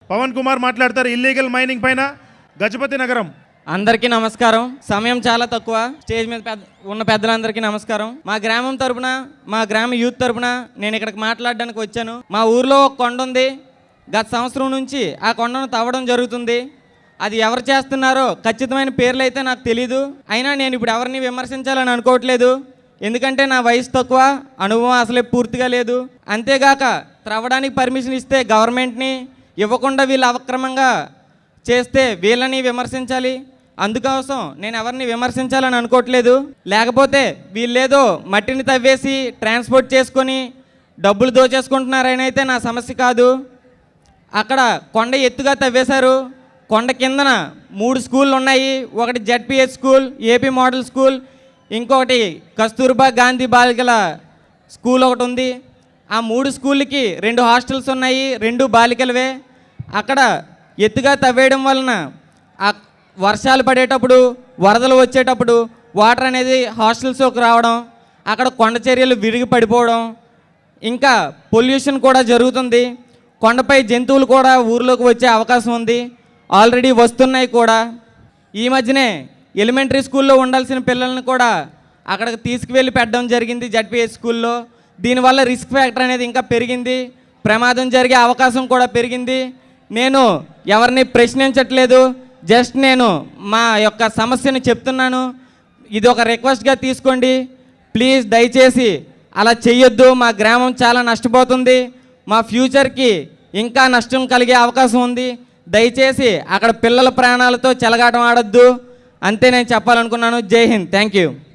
పవన్ కుమార్ మాట్లాడతారు illegal mining పైన గజపతి నగరం. అందరికీ నమస్కారం. సమయం చాలా తక్కువ. స్టేజ్ మీద ఉన్న పెద్దలందరికీ నమస్కారం. మా గ్రామం తరపున, మా గ్రామ యూత్ తరపున నేను ఇక్కడికి మాట్లాడడానికి వచ్చాను. మా ఊర్లో ఒక కొండ ఉంది. గత సంవత్సరం నుంచి ఆ కొండను తవ్వడం జరుగుతుంది. అది ఎవరు చేస్తున్నారో ఖచ్చితమైన పేర్లు అయితే నాకు తెలీదు. అయినా నేను ఇప్పుడు ఎవరిని విమర్శించాలని అనుకోవట్లేదు. ఎందుకంటే నా వయసు తక్కువ, అనుభవం అసలే పూర్తిగా లేదు. అంతేగాక త్రవ్వడానికి పర్మిషన్ ఇస్తే గవర్నమెంట్ని ఇవ్వకుండా వీళ్ళు అక్రమంగా చేస్తే వీళ్ళని విమర్శించాలి. అందుకోసం నేను ఎవరిని విమర్శించాలని అనుకోవట్లేదు. లేకపోతే వీళ్ళేదో మట్టిని తవ్వేసి ట్రాన్స్పోర్ట్ చేసుకొని డబ్బులు దోచేసుకుంటున్నారని అయితే నా సమస్య కాదు. అక్కడ కొండ ఎత్తుగా తవ్వేశారు. కొండ కిందన 3 స్కూళ్ళు ఉన్నాయి. ఒకటి ZPH school, AP model school, ఇంకొకటి కస్తూర్బా గాంధీ బాలికల స్కూల్ ఒకటి ఉంది. ఆ 3 స్కూళ్ళకి 2 హాస్టల్స్ ఉన్నాయి, 2 బాలికలవే. అక్కడ ఎత్తుగా తవ్వేయడం వలన ఆ వర్షాలు పడేటప్పుడు, వరదలు వచ్చేటప్పుడు వాటర్ అనేది హాస్టల్స్లోకి రావడం, అక్కడ కొండ చర్యలు విరిగి పడిపోవడం, ఇంకా పొల్యూషన్ కూడా జరుగుతుంది. కొండపై జంతువులు కూడా ఊర్లోకి వచ్చే అవకాశం ఉంది. ఆల్రెడీ వస్తున్నాయి కూడా. ఈ మధ్యనే ఎలిమెంటరీ స్కూల్లో ఉండాల్సిన పిల్లల్ని కూడా అక్కడికి తీసుకువెళ్ళి పెట్టడం జరిగింది జెడ్పిహెచ్ స్కూల్లో. దీనివల్ల రిస్క్ ఫ్యాక్టర్ అనేది ఇంకా పెరిగింది, ప్రమాదం జరిగే అవకాశం కూడా పెరిగింది. నేను ఎవరిని ప్రశ్నించట్లేదు, జస్ట్ నేను మా యొక్క సమస్యను చెప్తున్నాను. ఇది ఒక రిక్వెస్ట్గా తీసుకోండి ప్లీజ్. దయచేసి అలా చెయ్యొద్దు. మా గ్రామం చాలా నష్టపోతుంది. మా ఫ్యూచర్కి ఇంకా నష్టం కలిగే అవకాశం ఉంది. దయచేసి అక్కడ పిల్లల ప్రాణాలతో చెలగాటం ఆడొద్దు. అంతే నేను చెప్పాలనుకున్నాను. జై హింద్. Thank you.